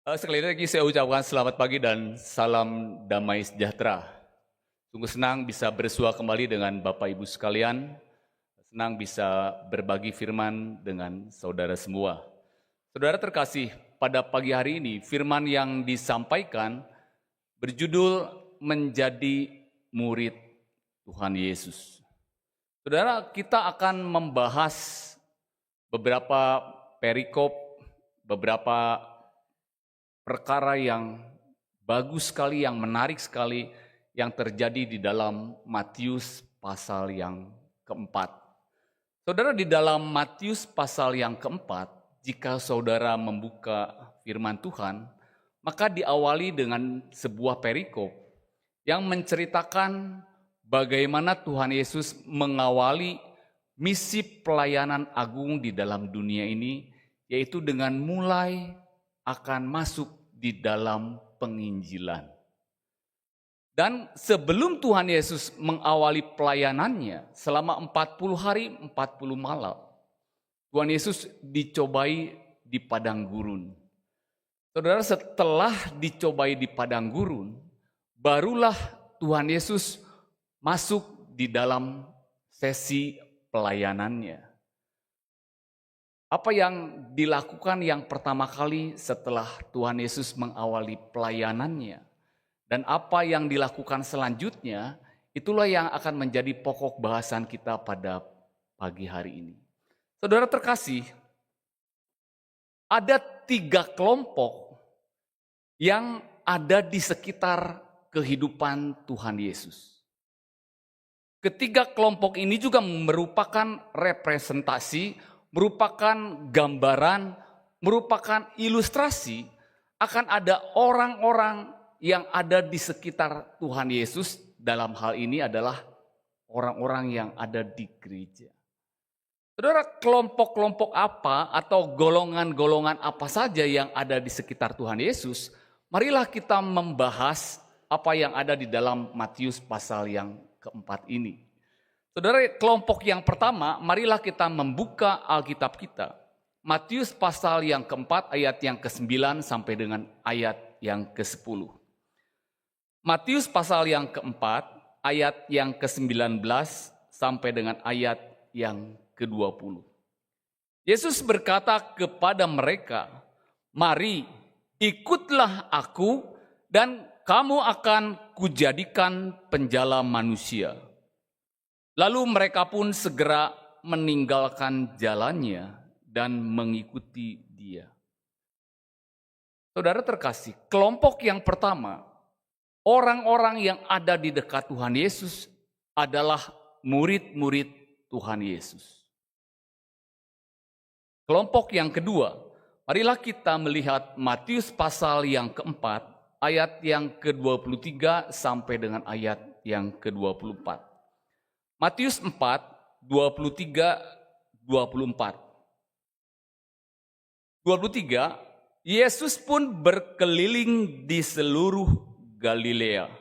Sekali lagi saya ucapkan selamat pagi dan salam damai sejahtera. Sungguh senang bisa bersua kembali dengan Bapak Ibu sekalian. Senang bisa berbagi firman dengan saudara semua. Saudara terkasih, pada pagi hari ini firman yang disampaikan berjudul menjadi murid Tuhan Yesus. Saudara, kita akan membahas beberapa perikop, beberapa perkara yang bagus sekali, yang menarik sekali, yang terjadi di dalam Matius pasal yang keempat. Saudara, di dalam Matius pasal yang keempat, jika saudara membuka firman Tuhan, maka diawali dengan sebuah perikop yang menceritakan bagaimana Tuhan Yesus mengawali misi pelayanan agung di dalam dunia ini, yaitu dengan mulai akan masuk di dalam penginjilan. Dan sebelum Tuhan Yesus mengawali pelayanannya selama 40 hari 40 malam, Tuhan Yesus dicobai di padang gurun. Saudara, setelah dicobai di padang gurun, barulah Tuhan Yesus masuk di dalam sesi pelayanannya. Apa yang dilakukan yang pertama kali setelah Tuhan Yesus mengawali pelayanannya, dan apa yang dilakukan selanjutnya, itulah yang akan menjadi pokok bahasan kita pada pagi hari ini. Saudara terkasih, ada 3 kelompok yang ada di sekitar kehidupan Tuhan Yesus. Ketiga kelompok ini juga merupakan representasi, merupakan gambaran, merupakan ilustrasi akan ada orang-orang yang ada di sekitar Tuhan Yesus. Dalam hal ini adalah orang-orang yang ada di gereja. Saudara, kelompok-kelompok apa atau golongan-golongan apa saja yang ada di sekitar Tuhan Yesus? Marilah kita membahas apa yang ada di dalam Matius pasal yang keempat ini. Saudara, kelompok yang pertama, marilah kita membuka Alkitab kita. Matius pasal yang keempat ayat yang ke-9 sampai dengan ayat yang ke-10. Matius pasal yang keempat ayat yang ke-19 sampai dengan ayat yang ke-20. Yesus berkata kepada mereka, "Mari, ikutlah aku dan kamu akan kujadikan penjala manusia." Lalu mereka pun segera meninggalkan jalannya dan mengikuti dia. Saudara terkasih, kelompok yang pertama, orang-orang yang ada di dekat Tuhan Yesus adalah murid-murid Tuhan Yesus. Kelompok yang kedua, marilah kita melihat Matius pasal yang keempat, ayat yang ke-23 sampai dengan ayat yang ke-24. Matius 4, 23, 24. 23, Yesus pun berkeliling di seluruh Galilea.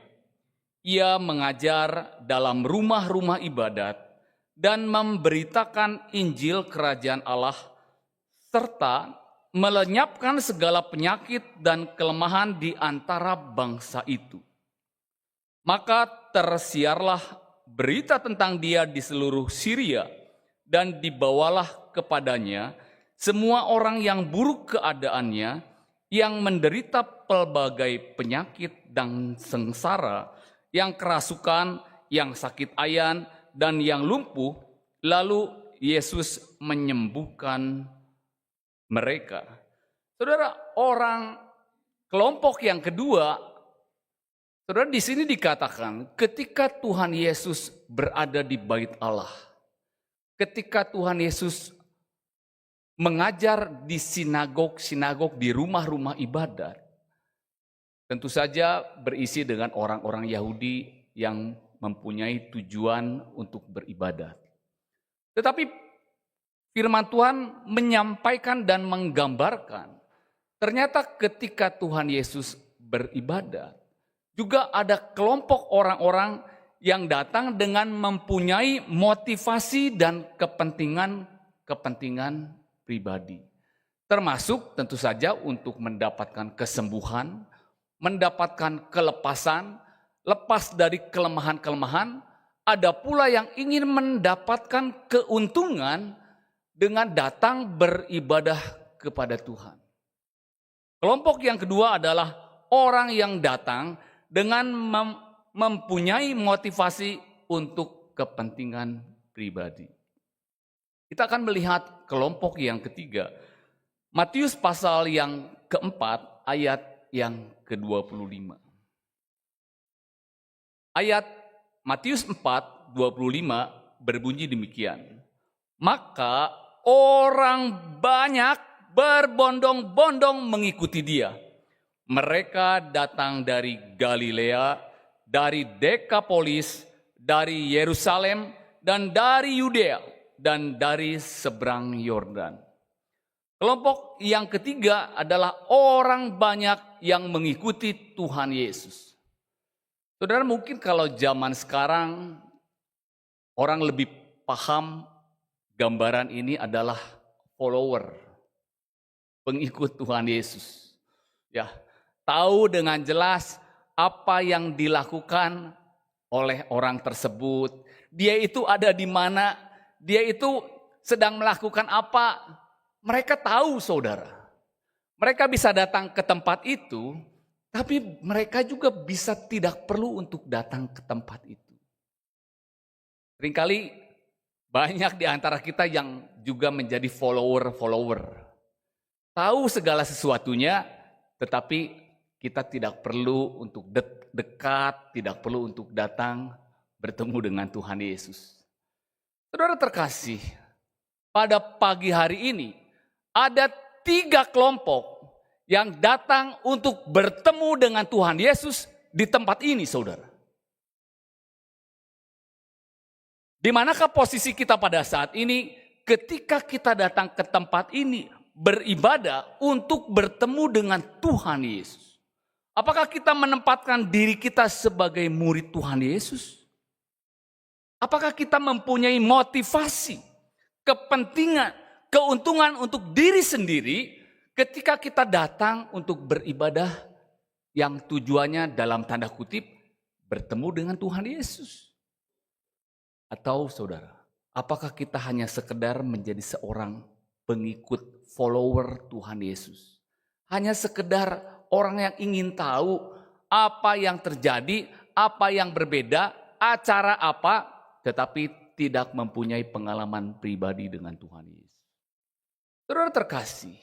Ia mengajar dalam rumah-rumah ibadat dan memberitakan Injil Kerajaan Allah, serta melenyapkan segala penyakit dan kelemahan di antara bangsa itu. Maka tersiarlah berita tentang dia di seluruh Syria, dan dibawalah kepadanya semua orang yang buruk keadaannya, yang menderita pelbagai penyakit dan sengsara, yang kerasukan, yang sakit ayan, dan yang lumpuh. Lalu Yesus menyembuhkan mereka. Saudara, kelompok yang kedua, saudara, di sini dikatakan ketika Tuhan Yesus berada di bait Allah, ketika Tuhan Yesus mengajar di sinagog, di rumah-rumah ibadat, tentu saja berisi dengan orang-orang Yahudi yang mempunyai tujuan untuk beribadat. Tetapi firman Tuhan menyampaikan dan menggambarkan, ternyata ketika Tuhan Yesus beribadat, juga ada kelompok orang-orang yang datang dengan mempunyai motivasi dan kepentingan pribadi. termasuk tentu saja untuk mendapatkan kesembuhan, mendapatkan kelepasan, lepas dari kelemahan-kelemahan. Ada pula yang ingin mendapatkan keuntungan dengan datang beribadah kepada Tuhan. Kelompok yang kedua adalah orang yang datang dengan mempunyai motivasi untuk kepentingan pribadi. Kita akan melihat kelompok yang ketiga. Matius pasal yang keempat ayat yang ke-25. Ayat Matius 4:25 berbunyi demikian. Maka orang banyak berbondong-bondong mengikuti dia. Mereka datang dari Galilea, dari Dekapolis, dari Yerusalem, dan dari Yudea, dan dari seberang Yordan. Kelompok yang ketiga adalah orang banyak yang mengikuti Tuhan Yesus. Saudara, mungkin kalau zaman sekarang orang lebih paham gambaran ini adalah follower, pengikut Tuhan Yesus. Ya, tahu dengan jelas apa yang dilakukan oleh orang tersebut. Dia itu ada di mana, dia itu sedang melakukan apa. Mereka tahu, saudara. Mereka bisa datang ke tempat itu, tapi mereka juga bisa tidak perlu untuk datang ke tempat itu. Seringkali banyak di antara kita yang juga menjadi follower. Tahu segala sesuatunya, tetapi kita tidak perlu untuk dekat, tidak perlu untuk datang bertemu dengan Tuhan Yesus. Saudara terkasih, pada pagi hari ini ada 3 kelompok yang datang untuk bertemu dengan Tuhan Yesus di tempat ini, saudara. Di manakah posisi kita pada saat ini ketika kita datang ke tempat ini beribadah untuk bertemu dengan Tuhan Yesus? Apakah kita menempatkan diri kita sebagai murid Tuhan Yesus? Apakah kita mempunyai motivasi, kepentingan, keuntungan untuk diri sendiri ketika kita datang untuk beribadah yang tujuannya dalam tanda kutip bertemu dengan Tuhan Yesus? Atau saudara, apakah kita hanya sekedar menjadi seorang pengikut follower Tuhan Yesus? Hanya sekedar orang yang ingin tahu apa yang terjadi, apa yang berbeda, acara apa, tetapi tidak mempunyai pengalaman pribadi dengan Tuhan Yesus. Saudara terkasih,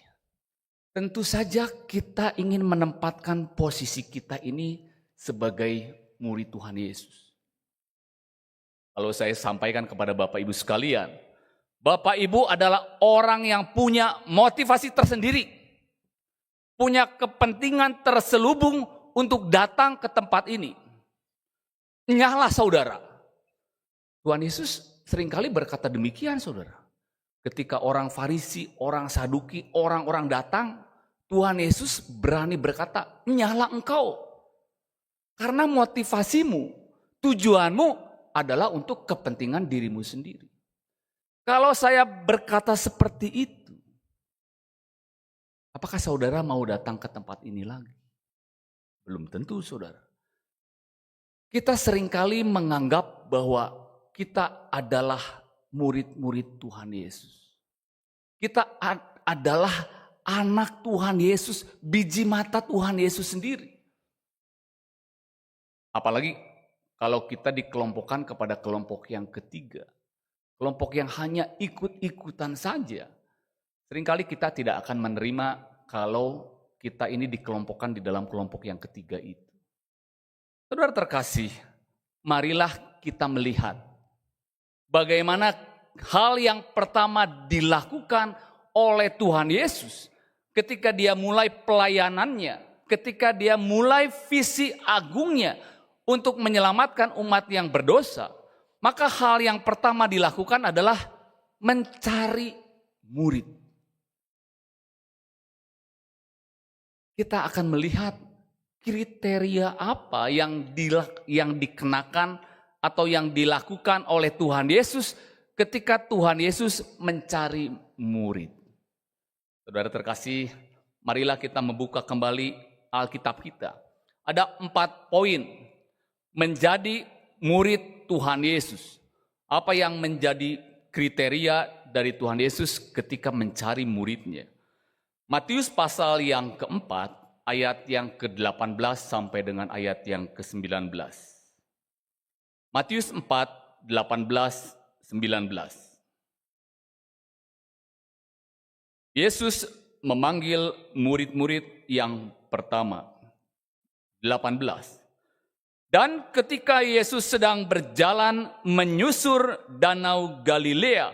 tentu saja kita ingin menempatkan posisi kita ini sebagai murid Tuhan Yesus. Kalau saya sampaikan kepada Bapak Ibu sekalian, Bapak Ibu adalah orang yang punya motivasi tersendiri, punya kepentingan terselubung untuk datang ke tempat ini. Nyahlah saudara. Tuhan Yesus seringkali berkata demikian, saudara. Ketika orang Farisi, orang Saduki, orang-orang datang, Tuhan Yesus berani berkata, nyahlah engkau. Karena motivasimu, tujuanmu adalah untuk kepentingan dirimu sendiri. Kalau saya berkata seperti itu, apakah saudara mau datang ke tempat ini lagi? Belum tentu, saudara. Kita seringkali menganggap bahwa kita adalah murid-murid Tuhan Yesus. Kita adalah anak Tuhan Yesus, biji mata Tuhan Yesus sendiri. Apalagi kalau kita dikelompokkan kepada kelompok yang ketiga. Kelompok yang hanya ikut-ikutan saja. Seringkali kita tidak akan menerima kalau kita ini dikelompokkan di dalam kelompok yang ketiga itu. Saudara terkasih, marilah kita melihat bagaimana hal yang pertama dilakukan oleh Tuhan Yesus ketika dia mulai pelayanannya, ketika dia mulai visi agungnya untuk menyelamatkan umat yang berdosa. Maka hal yang pertama dilakukan adalah mencari murid. Kita akan melihat kriteria apa yang dikenakan atau yang dilakukan oleh Tuhan Yesus ketika Tuhan Yesus mencari murid. Saudara terkasih, marilah kita membuka kembali Alkitab kita. Ada 4 poin menjadi murid Tuhan Yesus. Apa yang menjadi kriteria dari Tuhan Yesus ketika mencari muridnya? Matius pasal yang keempat, ayat yang ke-18 sampai dengan ayat yang ke-19. Matius 4, 18, 19. Yesus memanggil murid-murid yang pertama. 18. Dan ketika Yesus sedang berjalan menyusur danau Galilea,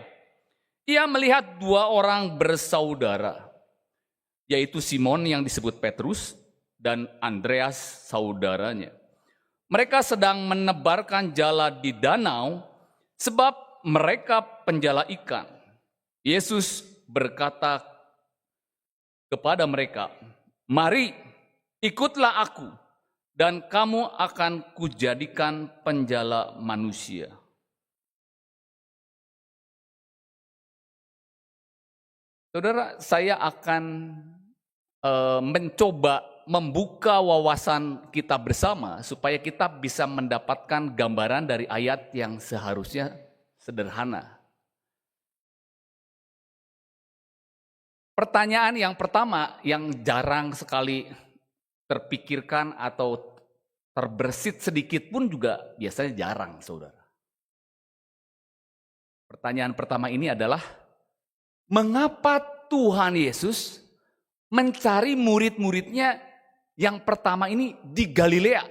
ia melihat 2 orang bersaudara, yaitu Simon yang disebut Petrus dan Andreas saudaranya. Mereka sedang menebarkan jala di danau sebab mereka penjala ikan. Yesus berkata kepada mereka, "Mari, ikutlah aku, dan kamu akan kujadikan penjala manusia." Saudara, saya akan mencoba membuka wawasan kita bersama supaya kita bisa mendapatkan gambaran dari ayat yang seharusnya sederhana. Pertanyaan yang pertama yang jarang sekali terpikirkan atau terbersit sedikit pun juga biasanya jarang, saudara. Pertanyaan pertama ini adalah, mengapa Tuhan Yesus mencari murid-muridnya yang pertama ini di Galilea?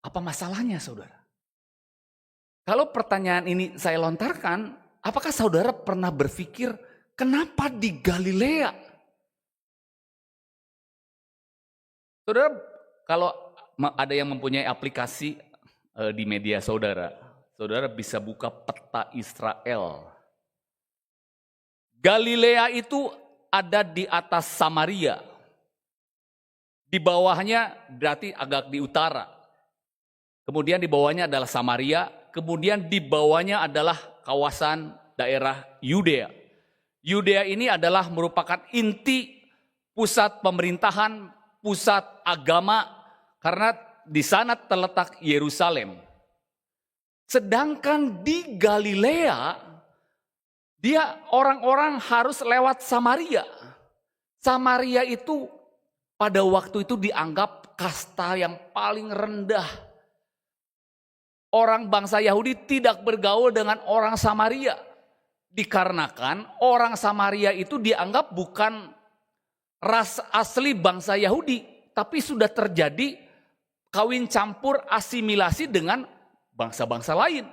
Apa masalahnya, saudara? Kalau pertanyaan ini saya lontarkan, apakah saudara pernah berpikir kenapa di Galilea? Saudara, kalau ada yang mempunyai aplikasi di media saudara, saudara bisa buka peta Israel. Galilea itu ada di atas Samaria. Di bawahnya berarti agak di utara. Kemudian di bawahnya adalah Samaria. Kemudian di bawahnya adalah kawasan daerah Yudea. Yudea ini adalah merupakan inti pusat pemerintahan, pusat agama, karena di sana terletak Yerusalem. Sedangkan di Galilea, dia orang-orang harus lewat Samaria. Samaria itu pada waktu itu dianggap kasta yang paling rendah. Orang bangsa Yahudi tidak bergaul dengan orang Samaria. Dikarenakan orang Samaria itu dianggap bukan ras asli bangsa Yahudi, tapi sudah terjadi kawin campur asimilasi dengan bangsa-bangsa lain.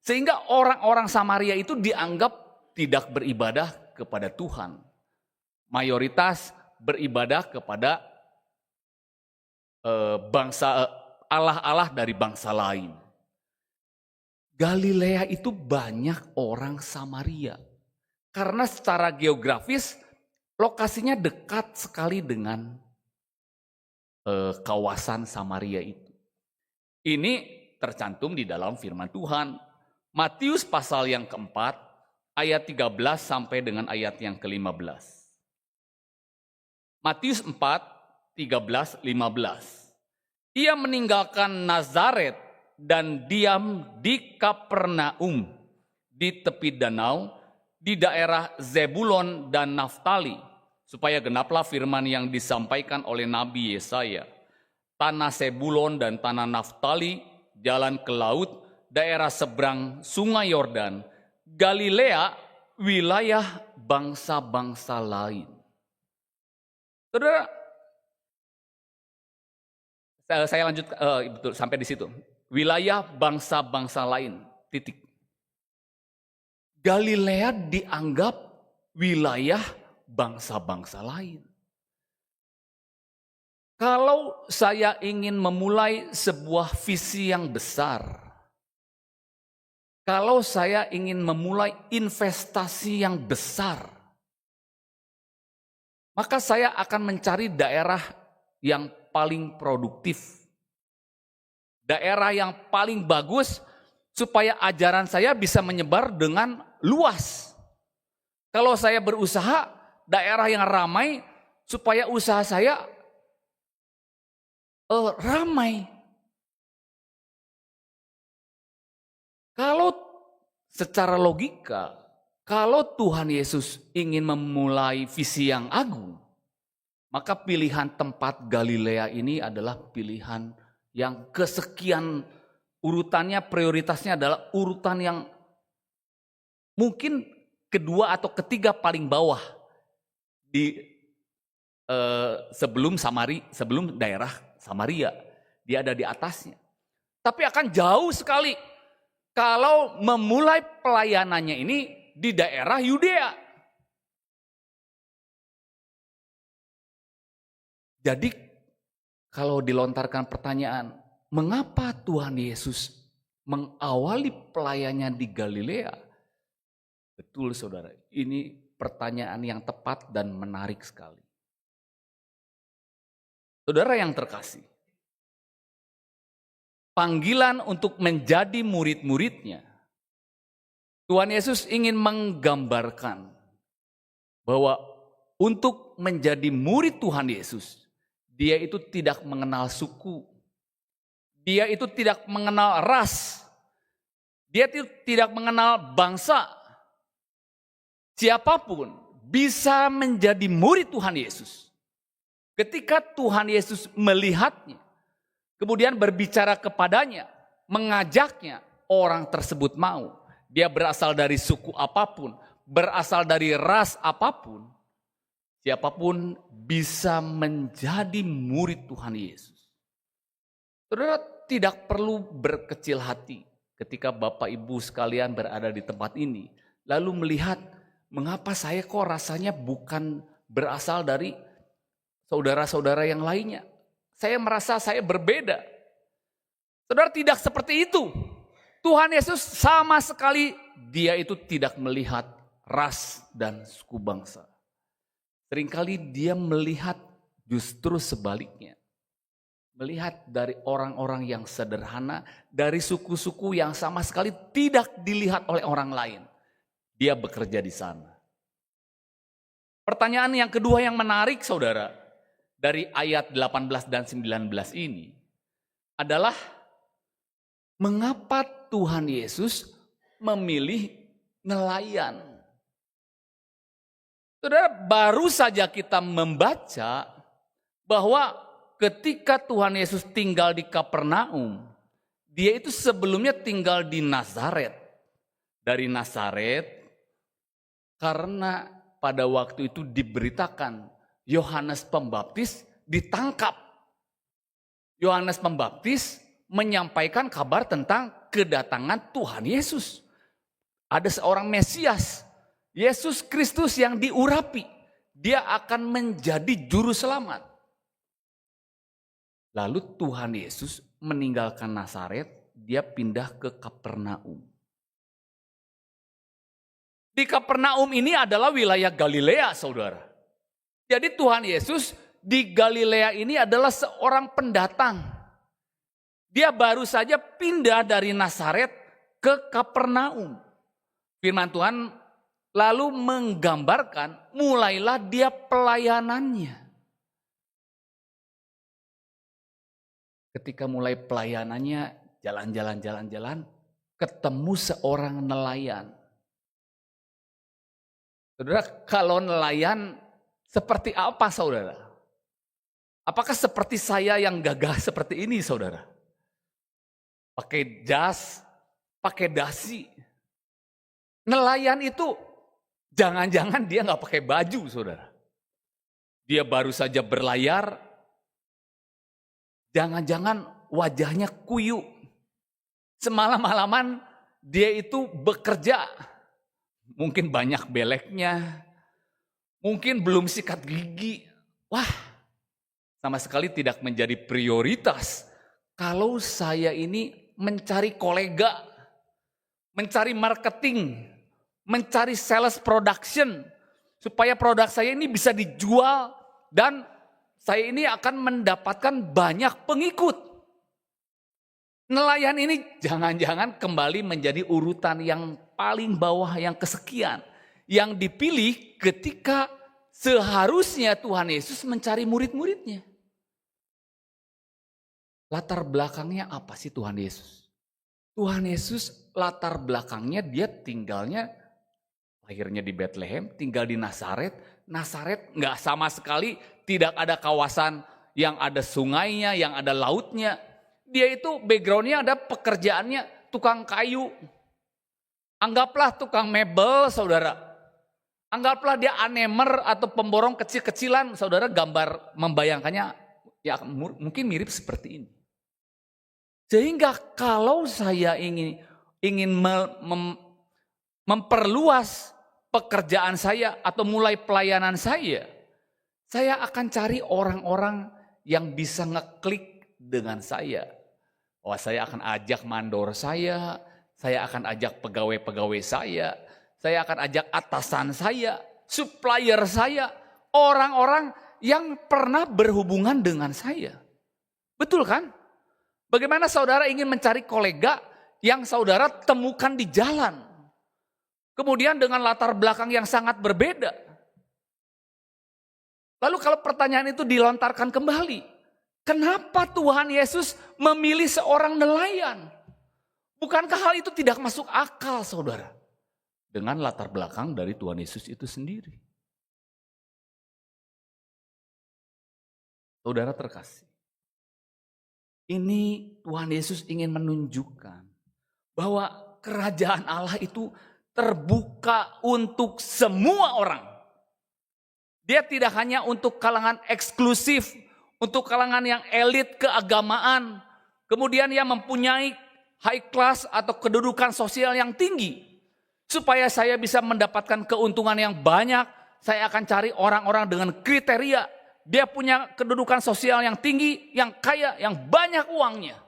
Sehingga orang-orang Samaria itu dianggap tidak beribadah kepada Tuhan. Mayoritas beribadah kepada bangsa Allah-Allah dari bangsa lain. Galilea itu banyak orang Samaria. Karena secara geografis lokasinya dekat sekali dengan kawasan Samaria itu. Ini tercantum di dalam firman Tuhan. Matius pasal yang keempat, ayat 13 sampai dengan ayat yang ke-15. Matius 4, 13, 15. Ia meninggalkan Nazaret dan diam di Kapernaum, di tepi danau, di daerah Zebulon dan Naftali, supaya genaplah firman yang disampaikan oleh Nabi Yesaya. Tanah Zebulon dan tanah Naftali, jalan ke laut, daerah seberang sungai Yordan, Galilea, wilayah bangsa-bangsa lain. Saudara, saya lanjut betul sampai di situ. Wilayah bangsa-bangsa lain, titik. Galilea dianggap wilayah bangsa-bangsa lain. Kalau saya ingin memulai sebuah visi yang besar, kalau saya ingin memulai investasi yang besar, maka saya akan mencari daerah yang paling produktif. Daerah yang paling bagus supaya ajaran saya bisa menyebar dengan luas. Kalau saya berusaha daerah yang ramai supaya usaha saya ramai. Kalau secara logika, kalau Tuhan Yesus ingin memulai visi yang agung, maka pilihan tempat Galilea ini adalah pilihan yang kesekian urutannya, prioritasnya adalah urutan yang mungkin kedua atau ketiga paling bawah di sebelum daerah Samaria. Dia ada di atasnya. Tapi akan jauh sekali kalau memulai pelayanannya ini di daerah Yudea. Jadi kalau dilontarkan pertanyaan, mengapa Tuhan Yesus mengawali pelayanannya di Galilea? Betul saudara, ini pertanyaan yang tepat dan menarik sekali. Saudara yang terkasih, panggilan untuk menjadi murid-muridnya, Tuhan Yesus ingin menggambarkan bahwa untuk menjadi murid Tuhan Yesus, dia itu tidak mengenal suku, dia itu tidak mengenal ras, dia itu tidak mengenal bangsa. Siapapun bisa menjadi murid Tuhan Yesus. Ketika Tuhan Yesus melihatnya, kemudian berbicara kepadanya, mengajaknya, orang tersebut mau. Dia berasal dari suku apapun, berasal dari ras apapun, siapapun bisa menjadi murid Tuhan Yesus. Saudara tidak perlu berkecil hati ketika Bapak Ibu sekalian berada di tempat ini, lalu melihat, mengapa saya kok rasanya bukan berasal dari saudara-saudara yang lainnya. Saya merasa saya berbeda. Saudara, tidak seperti itu. Tuhan Yesus sama sekali dia itu tidak melihat ras dan suku bangsa. Seringkali dia melihat justru sebaliknya. Melihat dari orang-orang yang sederhana, dari suku-suku yang sama sekali tidak dilihat oleh orang lain. Dia bekerja di sana. Pertanyaan yang kedua yang menarik saudara, dari ayat 18 dan 19 ini adalah mengapa Tuhan Yesus memilih nelayan? Saudara, baru saja kita membaca bahwa ketika Tuhan Yesus tinggal di Kapernaum, dia itu sebelumnya tinggal di Nazaret. Dari Nazaret, karena pada waktu itu diberitakan Yohanes Pembaptis ditangkap. Yohanes Pembaptis menyampaikan kabar tentang kedatangan Tuhan Yesus. Ada seorang Mesias, Yesus Kristus yang diurapi. Dia akan menjadi juru selamat. Lalu Tuhan Yesus meninggalkan Nazaret, dia pindah ke Kapernaum. Di Kapernaum ini adalah wilayah Galilea, saudara. Jadi Tuhan Yesus di Galilea ini adalah seorang pendatang. Dia baru saja pindah dari Nazaret ke Kapernaum. Firman Tuhan lalu menggambarkan mulailah dia pelayanannya. Ketika mulai pelayanannya, jalan-jalan, ketemu seorang nelayan. Saudara, kalau nelayan seperti apa saudara? Apakah seperti saya yang gagah seperti ini saudara? Pakai jas, pakai dasi. Nelayan itu jangan-jangan dia gak pakai baju saudara. Dia baru saja berlayar, jangan-jangan wajahnya kuyu. Semalam-malaman dia itu bekerja. Mungkin banyak beleknya, mungkin belum sikat gigi. Wah, sama sekali tidak menjadi prioritas. Kalau saya ini mencari kolega, mencari marketing, mencari sales production, supaya produk saya ini bisa dijual dan saya ini akan mendapatkan banyak pengikut. Nelayan ini jangan-jangan kembali menjadi urutan yang paling bawah, yang kesekian. Yang dipilih ketika seharusnya Tuhan Yesus mencari murid-muridnya. Latar belakangnya apa sih Tuhan Yesus? Tuhan Yesus latar belakangnya dia tinggalnya, lahirnya di Bethlehem, tinggal di Nazaret. Nazaret nggak sama sekali, tidak ada kawasan yang ada sungainya, yang ada lautnya. Dia itu backgroundnya ada pekerjaannya tukang kayu. Anggaplah tukang mebel, saudara. Anggaplah dia anemer atau pemborong kecil-kecilan, saudara gambar membayangkannya ya mungkin mirip seperti ini. Sehingga kalau saya ingin memperluas pekerjaan saya atau mulai pelayanan saya akan cari orang-orang yang bisa ngeklik dengan saya. Oh, saya akan ajak mandor saya akan ajak pegawai-pegawai saya akan ajak atasan saya, supplier saya, orang-orang yang pernah berhubungan dengan saya. Betul kan? Bagaimana saudara ingin mencari kolega yang saudara temukan di jalan. Kemudian dengan latar belakang yang sangat berbeda. Lalu kalau pertanyaan itu dilontarkan kembali. Kenapa Tuhan Yesus memilih seorang nelayan? Bukankah hal itu tidak masuk akal, saudara? Dengan latar belakang dari Tuhan Yesus itu sendiri. Saudara terkasih. Ini Tuhan Yesus ingin menunjukkan bahwa kerajaan Allah itu terbuka untuk semua orang. Dia tidak hanya untuk kalangan eksklusif, untuk kalangan yang elit keagamaan, kemudian yang mempunyai high class atau kedudukan sosial yang tinggi. Supaya saya bisa mendapatkan keuntungan yang banyak, saya akan cari orang-orang dengan kriteria dia punya kedudukan sosial yang tinggi, yang kaya, yang banyak uangnya.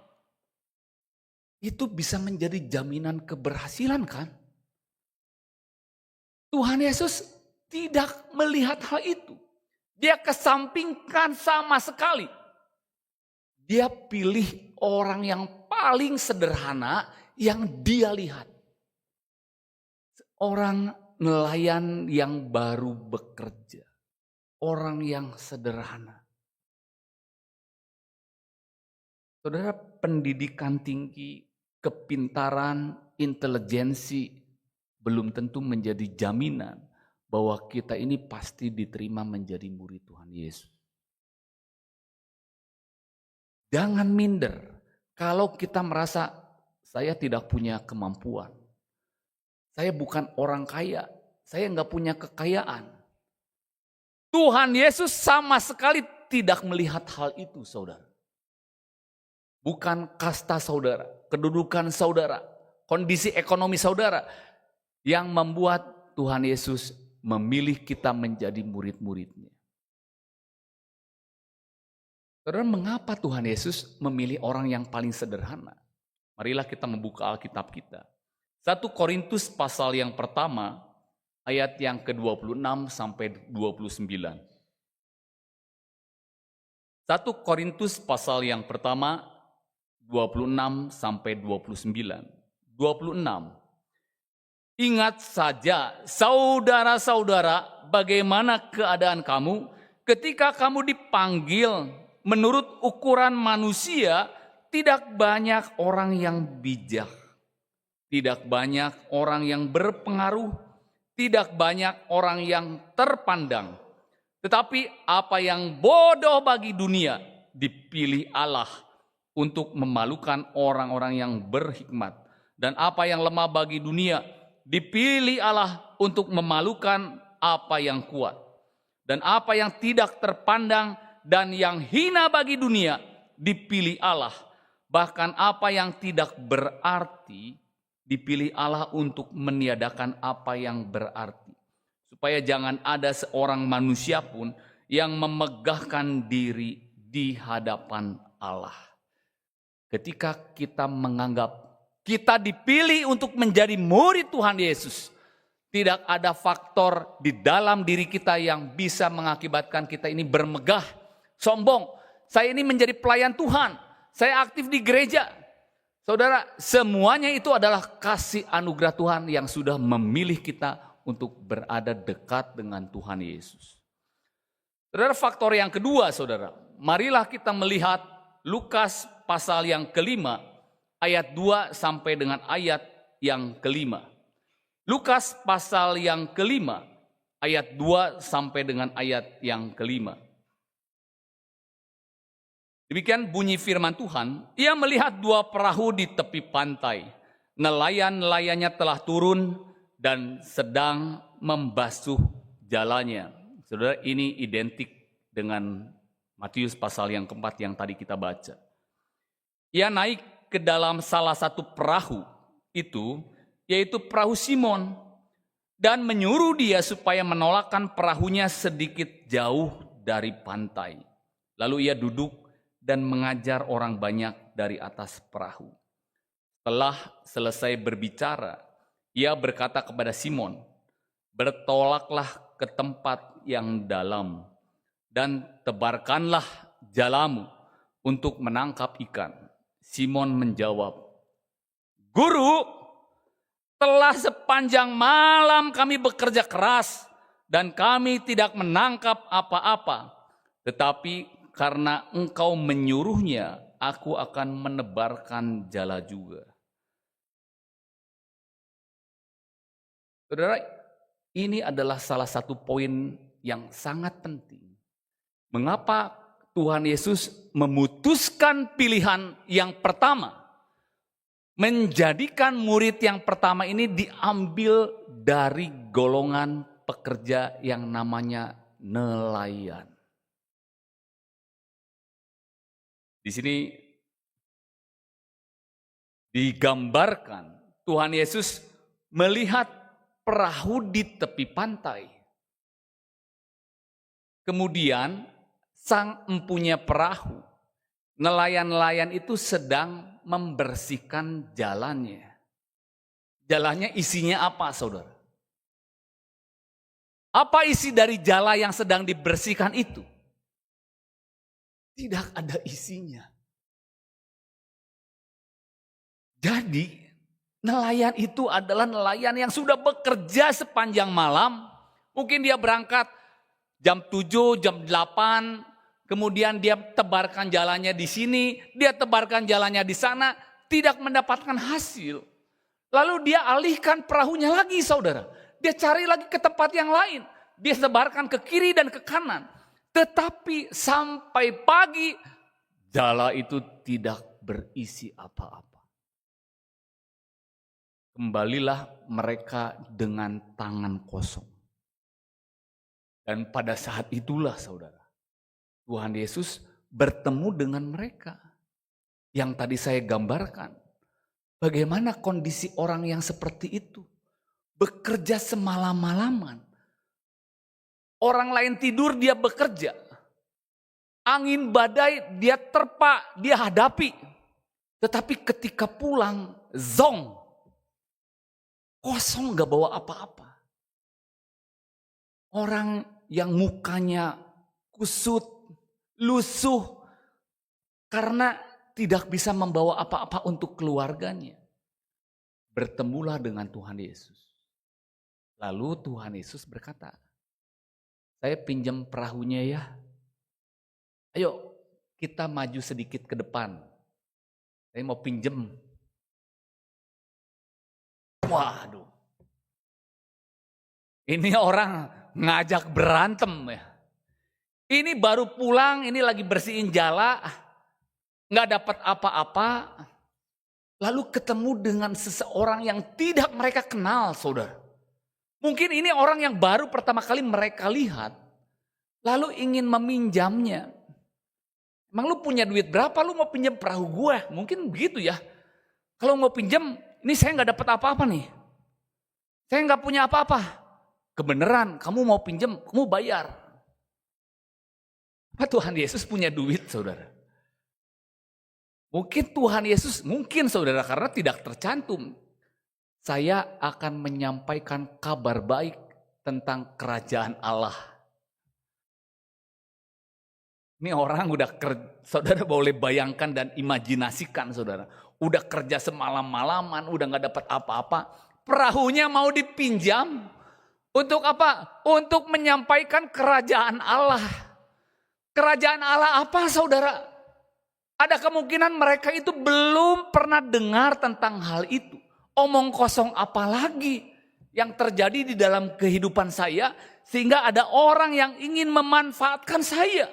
Itu bisa menjadi jaminan keberhasilan kan? Tuhan Yesus tidak melihat hal itu. Dia kesampingkan sama sekali. Dia pilih orang yang paling sederhana yang dia lihat. Orang nelayan yang baru bekerja. Orang yang sederhana. Saudara, pendidikan tinggi, kepintaran, intelijensi belum tentu menjadi jaminan bahwa kita ini pasti diterima menjadi murid Tuhan Yesus. Jangan minder kalau kita merasa saya tidak punya kemampuan. Saya bukan orang kaya, saya nggak punya kekayaan. Tuhan Yesus sama sekali tidak melihat hal itu, saudara. Bukan kasta saudara, kedudukan saudara, kondisi ekonomi saudara yang membuat Tuhan Yesus memilih kita menjadi murid-muridnya. Saudara, mengapa Tuhan Yesus memilih orang yang paling sederhana? Marilah kita membuka Alkitab kita. 1 Korintus pasal yang pertama, ayat yang ke-26 sampai 29. 1 Korintus pasal yang pertama 26 sampai 29. 26. Ingat saja saudara-saudara bagaimana keadaan kamu ketika kamu dipanggil menurut ukuran manusia, tidak banyak orang yang bijak, tidak banyak orang yang berpengaruh, tidak banyak orang yang terpandang. Tetapi apa yang bodoh bagi dunia dipilih Allah untuk memalukan orang-orang yang berhikmat. Dan apa yang lemah bagi dunia dipilih Allah untuk memalukan apa yang kuat. Dan apa yang tidak terpandang dan yang hina bagi dunia dipilih Allah. Bahkan apa yang tidak berarti dipilih Allah untuk meniadakan apa yang berarti. Supaya jangan ada seorang manusia pun yang memegahkan diri di hadapan Allah. Ketika kita menganggap kita dipilih untuk menjadi murid Tuhan Yesus, tidak ada faktor di dalam diri kita yang bisa mengakibatkan kita ini bermegah, sombong. Saya ini menjadi pelayan Tuhan, saya aktif di gereja, Saudara, semuanya itu adalah kasih anugerah Tuhan yang sudah memilih kita untuk berada dekat dengan Tuhan Yesus. Saudara, faktor yang kedua, saudara, marilah kita melihat Lukas pasal yang kelima, ayat 2 sampai dengan ayat yang kelima. Lukas pasal yang kelima, ayat 2 sampai dengan ayat yang kelima. Demikian bunyi firman Tuhan, ia melihat 2 perahu di tepi pantai. Nelayan-nelayannya telah turun dan sedang membasuh jalannya. Saudara, ini identik dengan Matius pasal yang keempat yang tadi kita baca. Ia naik ke dalam salah satu perahu itu, yaitu perahu Simon, dan menyuruh dia supaya menolakkan perahunya sedikit jauh dari pantai. Lalu ia duduk dan mengajar orang banyak dari atas perahu. Setelah selesai berbicara, ia berkata kepada Simon, "Bertolaklah ke tempat yang dalam dan tebarkanlah jalamu untuk menangkap ikan." Simon menjawab, "Guru, telah sepanjang malam kami bekerja keras dan kami tidak menangkap apa-apa. Tetapi karena engkau menyuruhnya, aku akan menebarkan jala juga." Saudara, ini adalah salah satu poin yang sangat penting. Mengapa Tuhan Yesus memutuskan pilihan yang pertama? Menjadikan murid yang pertama ini diambil dari golongan pekerja yang namanya nelayan. Di sini digambarkan Tuhan Yesus melihat perahu di tepi pantai. Kemudian sang empunya perahu, nelayan-nelayan itu sedang membersihkan jalannya. Jalannya isinya apa, saudara? Apa isi dari jala yang sedang dibersihkan itu? Tidak ada isinya. Jadi nelayan itu adalah nelayan yang sudah bekerja sepanjang malam. Mungkin dia berangkat jam 7, jam 8, kemudian dia tebarkan jalannya di sini, dia tebarkan jalannya di sana, tidak mendapatkan hasil. Lalu dia alihkan perahunya lagi, saudara. Dia cari lagi ke tempat yang lain. Dia sebarkan ke kiri dan ke kanan. Tetapi sampai pagi, jala itu tidak berisi apa-apa. Kembalilah mereka dengan tangan kosong. Dan pada saat itulah, saudara, Tuhan Yesus bertemu dengan mereka. Yang tadi saya gambarkan. Bagaimana kondisi orang yang seperti itu? Bekerja semalam-malaman. Orang lain tidur, dia bekerja. Angin badai, dia terpa, dia hadapi. Tetapi ketika pulang, zong. Kosong, gak bawa apa-apa. Orang yang mukanya kusut, lusuh, karena tidak bisa membawa apa-apa untuk keluarganya. Bertemulah dengan Tuhan Yesus. Lalu Tuhan Yesus berkata, "Saya pinjam perahunya ya. Ayo kita maju sedikit ke depan. Saya mau pinjam." Waduh. Ini orang ngajak berantem ya. Ini baru pulang, ini lagi bersihin jala, nggak dapat apa-apa. Lalu ketemu dengan seseorang yang tidak mereka kenal, saudara. Mungkin ini orang yang baru pertama kali mereka lihat. Lalu ingin meminjamnya. Emang lu punya duit berapa? Lu mau pinjam perahu gue? Mungkin begitu ya. Kalau mau pinjam, ini saya nggak dapat apa-apa nih. Saya nggak punya apa-apa. Kebenaran, kamu mau pinjam, kamu bayar. Apa Tuhan Yesus punya duit, saudara? Mungkin Tuhan Yesus, mungkin saudara, karena tidak tercantum. Saya akan menyampaikan kabar baik tentang kerajaan Allah. Ini orang saudara boleh bayangkan dan imajinasikan saudara. Udah kerja semalam-malaman, udah gak dapat apa-apa. Perahunya mau dipinjam. Untuk apa? Untuk menyampaikan kerajaan Allah. Kerajaan Allah apa saudara? Ada kemungkinan mereka itu belum pernah dengar tentang hal itu. Omong kosong apa lagi yang terjadi di dalam kehidupan saya. Sehingga ada orang yang ingin memanfaatkan saya.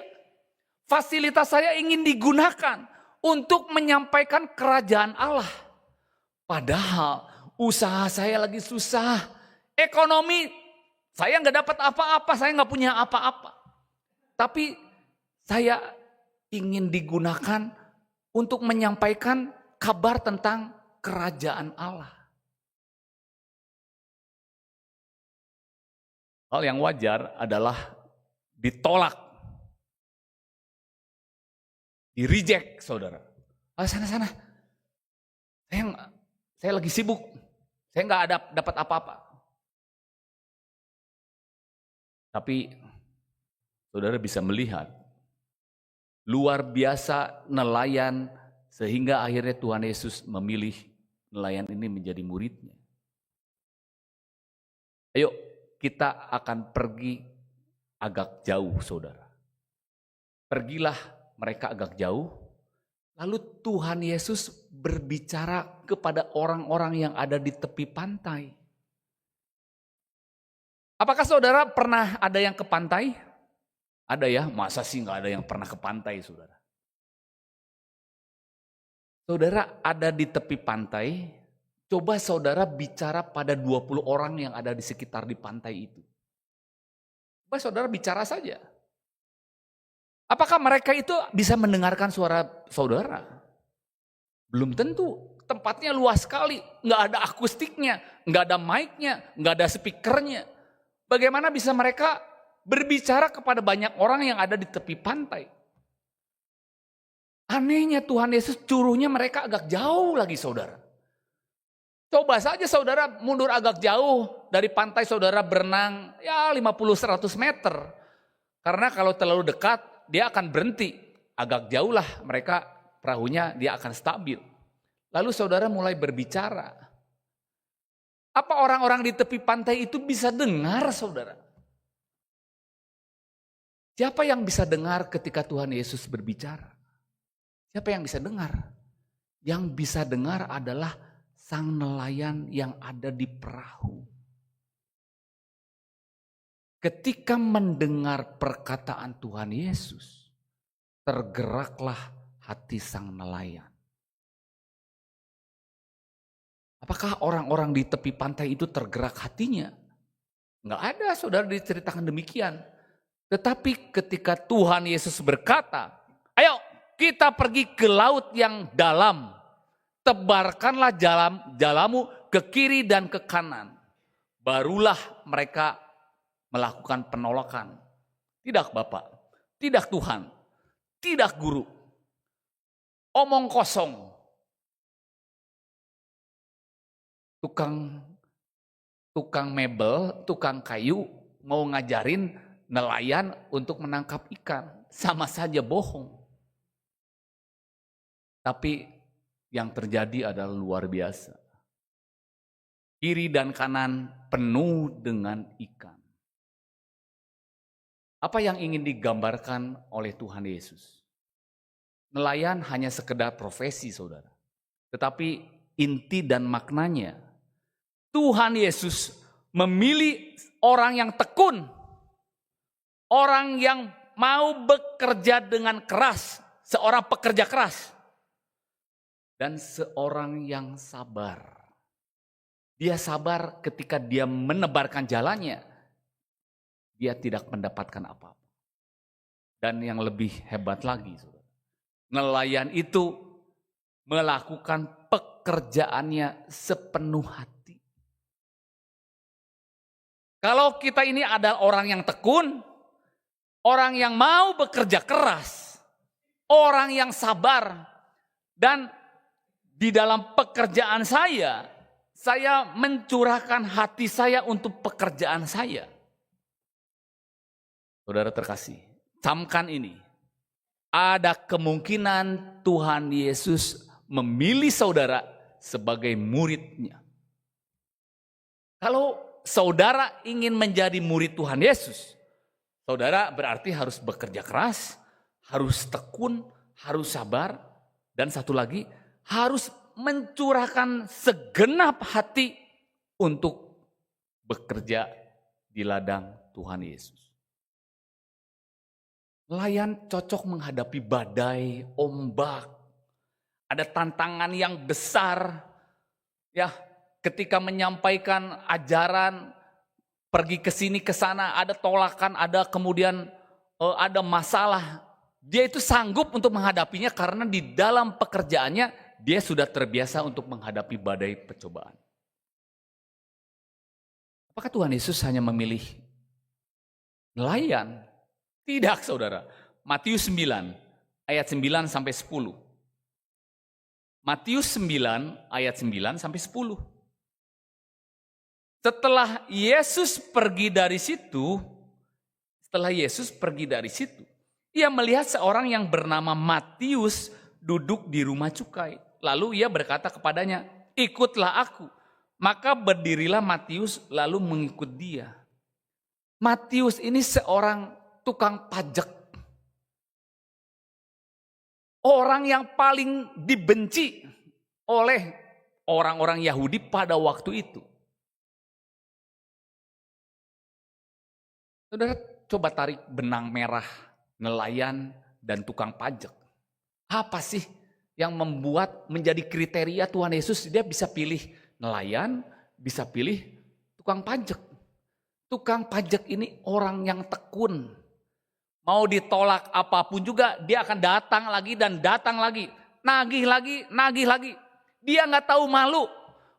Fasilitas saya ingin digunakan untuk menyampaikan kerajaan Allah. Padahal usaha saya lagi susah. Ekonomi saya nggak dapat apa-apa, saya nggak punya apa-apa. Tapi saya ingin digunakan untuk menyampaikan kabar tentang kerajaan Allah. Hal yang wajar adalah ditolak. Di reject saudara. Sana. Saya lagi sibuk. Saya nggak dapat apa-apa. Tapi saudara bisa melihat luar biasa nelayan sehingga akhirnya Tuhan Yesus memilih nelayan ini menjadi muridnya. Ayo kita akan pergi agak jauh saudara. Pergilah mereka agak jauh, lalu Tuhan Yesus berbicara kepada orang-orang yang ada di tepi pantai. Apakah saudara pernah ada yang ke pantai? Ada ya, masa sih gak ada yang pernah ke pantai saudara? Saudara ada di tepi pantai, coba saudara bicara pada 20 orang yang ada di sekitar di pantai itu. Coba saudara bicara saja. Apakah mereka itu bisa mendengarkan suara saudara? Belum tentu. Tempatnya luas sekali. Nggak ada akustiknya. Nggak ada mic-nya. Nggak ada speakernya. Bagaimana bisa mereka berbicara kepada banyak orang yang ada di tepi pantai? Anehnya Tuhan Yesus curuhnya mereka agak jauh lagi saudara. Coba saja saudara mundur agak jauh dari pantai saudara berenang ya 50-100 meter. Karena kalau terlalu dekat dia akan berhenti, agak jauh lah mereka perahunya dia akan stabil. Lalu saudara mulai berbicara. Apa orang-orang di tepi pantai itu bisa dengar saudara? Siapa yang bisa dengar ketika Tuhan Yesus berbicara? Siapa yang bisa dengar? Yang bisa dengar adalah sang nelayan yang ada di perahu. Ketika mendengar perkataan Tuhan Yesus, tergeraklah hati sang nelayan. Apakah orang-orang di tepi pantai itu tergerak hatinya? Enggak ada saudara diceritakan demikian. Tetapi ketika Tuhan Yesus berkata, ayo kita pergi ke laut yang dalam. Tebarkanlah jalamu ke kiri dan ke kanan. Barulah mereka melakukan penolakan. Tidak Bapak, tidak Tuhan, tidak Guru. Omong kosong. Tukang mebel, tukang kayu mau ngajarin nelayan untuk menangkap ikan. Sama saja bohong. Tapi yang terjadi adalah luar biasa. Kiri dan kanan penuh dengan ikan. Apa yang ingin digambarkan oleh Tuhan Yesus? Nelayan hanya sekedar profesi saudara. Tetapi inti dan maknanya, Tuhan Yesus memilih orang yang tekun. Orang yang mau bekerja dengan keras. Seorang pekerja keras. Dan seorang yang sabar. Dia sabar ketika dia menebarkan jalannya. Dia tidak mendapatkan apa-apa. Dan yang lebih hebat lagi, saudara, nelayan itu melakukan pekerjaannya sepenuh hati. Kalau kita ini adalah orang yang tekun, orang yang mau bekerja keras, orang yang sabar, dan di dalam pekerjaan saya mencurahkan hati saya untuk pekerjaan saya. Saudara terkasih, camkan ini. ada kemungkinan Tuhan Yesus memilih saudara sebagai muridnya. Kalau saudara ingin menjadi murid Tuhan Yesus, saudara berarti harus bekerja keras, harus tekun, harus sabar, dan satu lagi harus mencurahkan segenap hati untuk bekerja di ladang Tuhan Yesus. Nelayan cocok menghadapi badai, ombak, ada tantangan yang besar. Ya, ketika menyampaikan ajaran, pergi ke sini ke sana, ada tolakan, ada kemudian ada masalah. Dia itu sanggup untuk menghadapinya karena di dalam pekerjaannya dia sudah terbiasa untuk menghadapi badai percobaan. Apakah Tuhan Yesus hanya memilih nelayan? Tidak, saudara. Matius 9 ayat 9 sampai 10. Matius 9 ayat 9 sampai 10. Setelah Yesus pergi dari situ, ia melihat seorang yang bernama Matius duduk di rumah cukai. Lalu ia berkata kepadanya, "Ikutlah aku." Maka berdirilah Matius lalu mengikut dia. Matius ini seorang tukang pajak. Orang yang paling dibenci oleh orang-orang Yahudi pada waktu itu. Saudara, coba tarik benang merah nelayan dan tukang pajak. Apa sih yang membuat menjadi kriteria Tuhan Yesus dia bisa pilih nelayan, bisa pilih tukang pajak. Tukang pajak ini orang yang tekun. Mau ditolak apapun juga dia akan datang lagi dan datang lagi. Nagih lagi. Dia nggak tahu malu.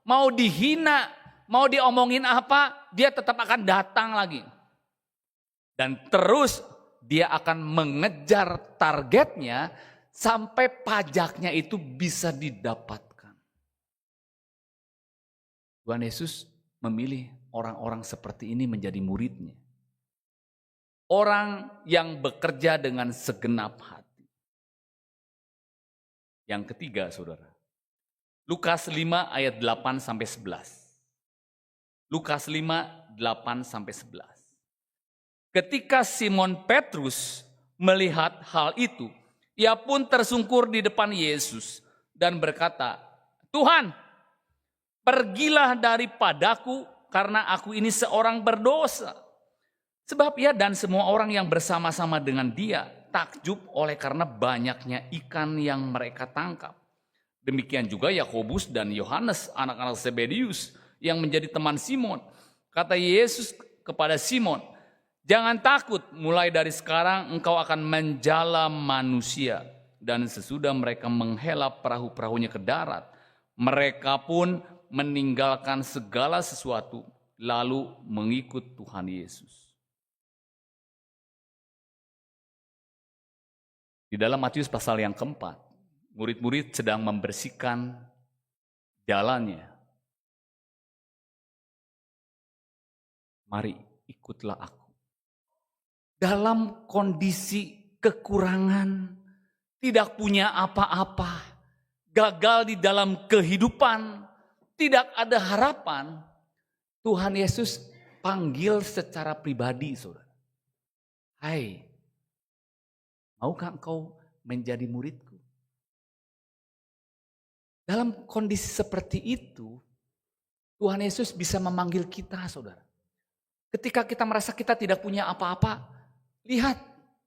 Mau dihina, mau diomongin apa, dia tetap akan datang lagi. Dan terus dia akan mengejar targetnya sampai pajaknya itu bisa didapatkan. Tuhan Yesus memilih orang-orang seperti ini menjadi muridnya. Orang yang bekerja dengan segenap hati. Yang ketiga, saudara. Lukas 5 ayat 8 sampai 11. Lukas 5 8 sampai 11. Ketika Simon Petrus melihat hal itu, ia pun tersungkur di depan Yesus dan berkata, "Tuhan, pergilah daripadaku karena aku ini seorang berdosa." Sebab ia dan semua orang yang bersama-sama dengan dia takjub oleh karena banyaknya ikan yang mereka tangkap. Demikian juga Yakobus dan Yohanes, anak-anak Zebedius yang menjadi teman Simon. Kata Yesus kepada Simon, "Jangan takut, mulai dari sekarang engkau akan menjala manusia." Dan sesudah mereka menghela perahu-perahunya ke darat, mereka pun meninggalkan segala sesuatu lalu mengikut Tuhan Yesus. Di dalam Matius pasal yang keempat, murid-murid sedang membersihkan jalannya. Mari ikutlah aku. Dalam kondisi kekurangan, tidak punya apa-apa, gagal di dalam kehidupan, tidak ada harapan, Tuhan Yesus panggil secara pribadi, saudara. "Hai, maukah engkau menjadi muridku?" Dalam kondisi seperti itu, Tuhan Yesus bisa memanggil kita, saudara. Ketika kita merasa kita tidak punya apa-apa, lihat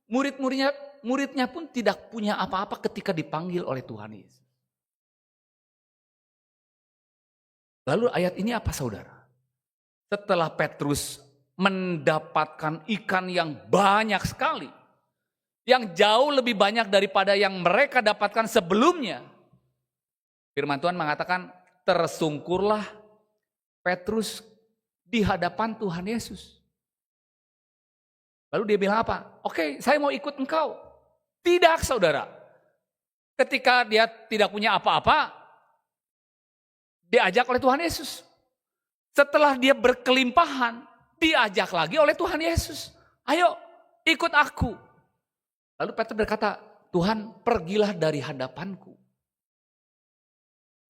muridnya pun tidak punya apa-apa ketika dipanggil oleh Tuhan Yesus. Lalu ayat ini apa, saudara? Setelah Petrus mendapatkan ikan yang banyak sekali, yang jauh lebih banyak daripada yang mereka dapatkan sebelumnya, firman Tuhan mengatakan, tersungkurlah Petrus di hadapan Tuhan Yesus. Lalu dia bilang apa? "Oke, saya mau ikut engkau." Tidak, saudara. Ketika dia tidak punya apa-apa, diajak oleh Tuhan Yesus. Setelah dia berkelimpahan, diajak lagi oleh Tuhan Yesus. "Ayo, ikut aku." Lalu Petrus berkata, Tuhan, pergilah dari hadapanku.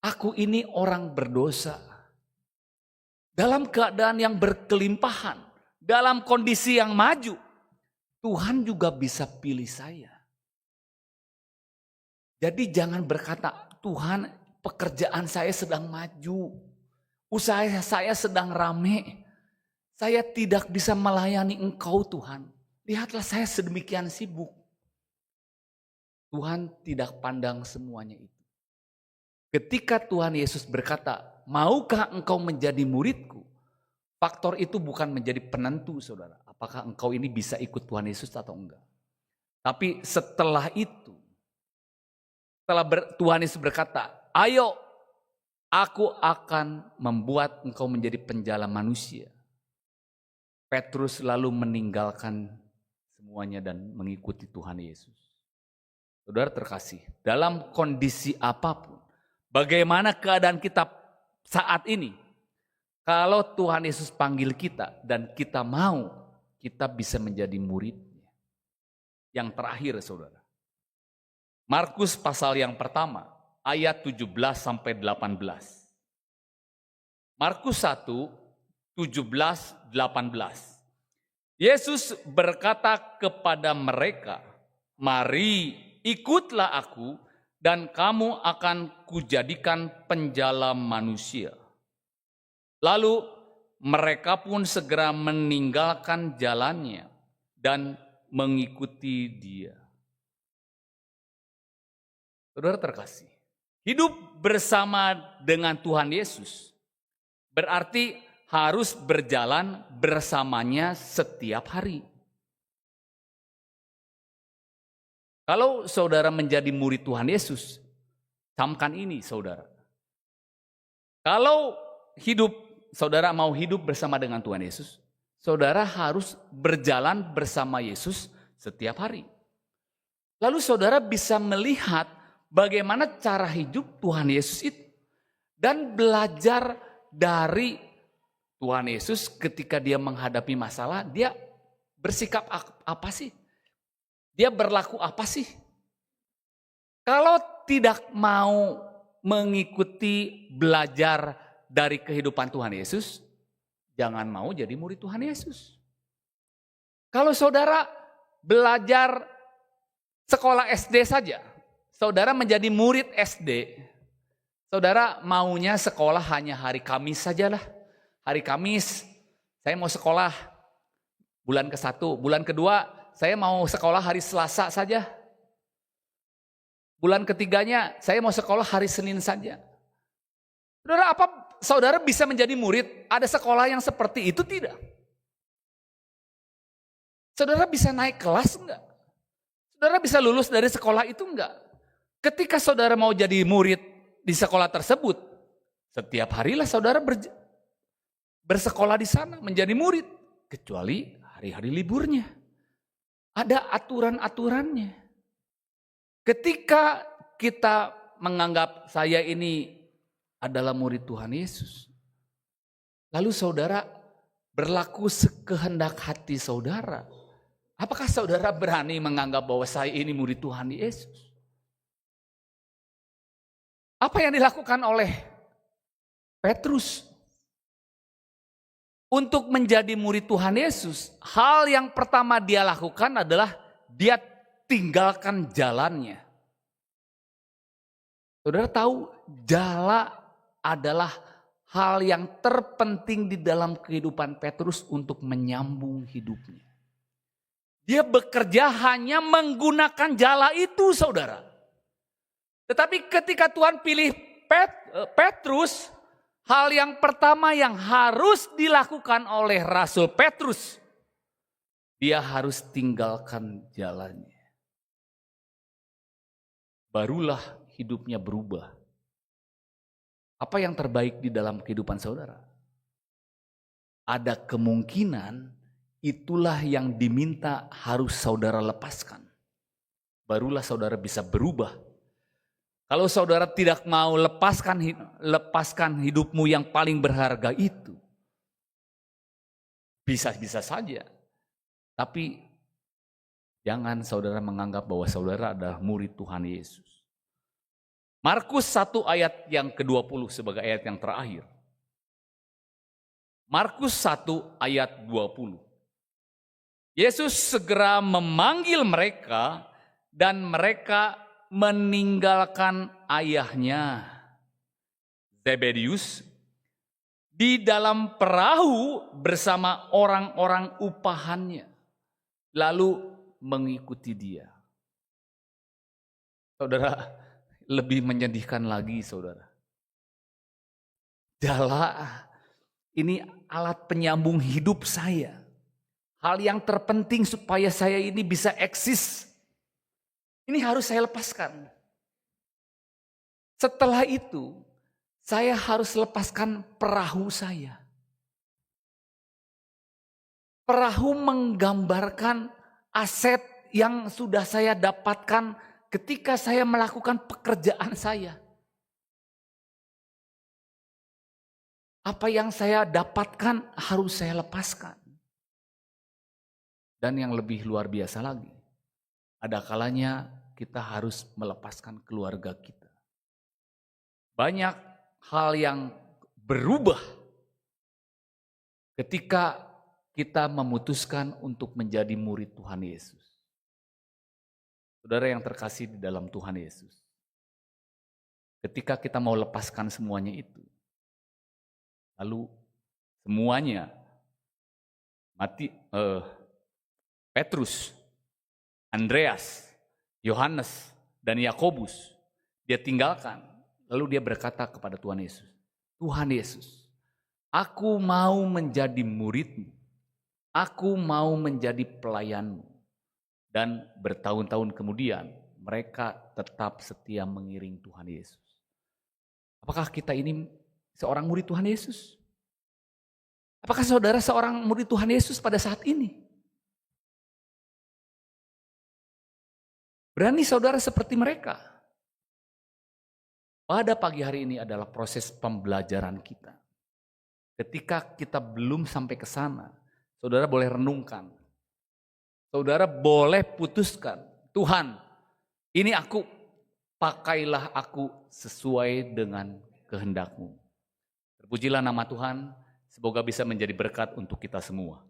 Aku ini orang berdosa. Dalam keadaan yang berkelimpahan, dalam kondisi yang maju, Tuhan juga bisa pilih saya. Jadi jangan berkata, Tuhan, pekerjaan saya sedang maju, usaha saya sedang rame, saya tidak bisa melayani Engkau Tuhan. Lihatlah saya sedemikian sibuk. Tuhan tidak pandang semuanya itu. Ketika Tuhan Yesus berkata, maukah engkau menjadi muridku? Faktor itu bukan menjadi penentu, saudara. Apakah engkau ini bisa ikut Tuhan Yesus atau enggak. Tapi setelah itu, Tuhan Yesus berkata, ayo aku akan membuat engkau menjadi penjala manusia. Petrus lalu meninggalkan semuanya dan mengikuti Tuhan Yesus. Saudara terkasih, dalam kondisi apapun, bagaimana keadaan kita saat ini, kalau Tuhan Yesus panggil kita dan kita mau, kita bisa menjadi muridnya. Yang terakhir saudara, Markus pasal yang pertama, ayat 17 sampai 18. Markus 1, 17, 18. Yesus berkata kepada mereka, mari ikutlah aku dan kamu akan kujadikan penjala manusia. Lalu mereka pun segera meninggalkan jalannya dan mengikuti dia. Saudara terkasih, hidup bersama dengan Tuhan Yesus berarti harus berjalan bersamanya setiap hari. Kalau saudara menjadi murid Tuhan Yesus, camkan ini saudara. Kalau saudara mau hidup bersama dengan Tuhan Yesus, saudara harus berjalan bersama Yesus setiap hari. Lalu saudara bisa melihat bagaimana cara hidup Tuhan Yesus itu. Dan belajar dari Tuhan Yesus ketika dia menghadapi masalah, dia bersikap apa sih? Dia berlaku apa sih? Kalau tidak mau mengikuti belajar dari kehidupan Tuhan Yesus, jangan mau jadi murid Tuhan Yesus. Kalau saudara belajar sekolah SD saja, saudara menjadi murid SD, saudara maunya sekolah hanya hari Kamis sajalah. Hari Kamis saya mau sekolah bulan ke-1, bulan kedua saya mau sekolah hari Selasa saja. Bulan ketiganya saya mau sekolah hari Senin saja. Saudara, apa saudara bisa menjadi murid? Ada sekolah yang seperti itu tidak? Saudara bisa naik kelas enggak? Saudara bisa lulus dari sekolah itu enggak? Ketika saudara mau jadi murid di sekolah tersebut, setiap harilah saudara bersekolah di sana menjadi murid. Kecuali hari-hari liburnya. Ada aturan-aturannya. Ketika kita menganggap saya ini adalah murid Tuhan Yesus, lalu saudara berlaku sekehendak hati saudara, apakah saudara berani menganggap bahwa saya ini murid Tuhan Yesus? Apa yang dilakukan oleh Petrus? Untuk menjadi murid Tuhan Yesus, hal yang pertama dia lakukan adalah dia tinggalkan jalannya. Saudara tahu, jala adalah hal yang terpenting di dalam kehidupan Petrus untuk menyambung hidupnya. Dia bekerja hanya menggunakan jala itu, saudara. Tetapi ketika Tuhan pilih Petrus, hal yang pertama yang harus dilakukan oleh Rasul Petrus, dia harus tinggalkan jalannya. Barulah hidupnya berubah. Apa yang terbaik di dalam kehidupan saudara? Ada kemungkinan itulah yang diminta harus saudara lepaskan. Barulah saudara bisa berubah. Kalau saudara tidak mau lepaskan hidupmu yang paling berharga itu, bisa saja. Tapi Jangan saudara menganggap bahwa saudara adalah murid Tuhan Yesus. Markus 1 ayat yang ke-20 sebagai ayat yang terakhir. Markus 1 ayat 20. Yesus segera memanggil mereka dan mereka meninggalkan ayahnya Zebedius di dalam perahu bersama orang-orang upahannya, lalu mengikuti dia. Saudara, lebih menyedihkan lagi saudara. Jala ini alat penyambung hidup saya. Hal yang terpenting supaya saya ini bisa eksis. Ini harus saya lepaskan. Setelah itu, saya harus lepaskan perahu saya. Perahu menggambarkan aset yang sudah saya dapatkan ketika saya melakukan pekerjaan saya. Apa yang saya dapatkan harus saya lepaskan. Dan yang lebih luar biasa lagi, ada kalanya kita harus melepaskan keluarga kita. Banyak hal yang berubah ketika kita memutuskan untuk menjadi murid Tuhan Yesus. Saudara yang terkasih di dalam Tuhan Yesus, ketika kita mau lepaskan semuanya itu, lalu semuanya Petrus, Andreas, Yohanes, dan Yakobus dia tinggalkan. Lalu dia berkata kepada Tuhan Yesus, Tuhan Yesus, aku mau menjadi murid-Mu, aku mau menjadi pelayan-Mu. Dan bertahun-tahun kemudian mereka tetap setia mengiring Tuhan Yesus. Apakah kita ini seorang murid Tuhan Yesus? Apakah saudara seorang murid Tuhan Yesus pada saat ini? Berani saudara seperti mereka? Pada pagi hari ini adalah proses pembelajaran kita. Ketika kita belum sampai ke sana, saudara boleh renungkan. Saudara boleh putuskan, Tuhan, ini aku, pakailah aku sesuai dengan kehendak-Mu. Terpujilah nama Tuhan, semoga bisa menjadi berkat untuk kita semua.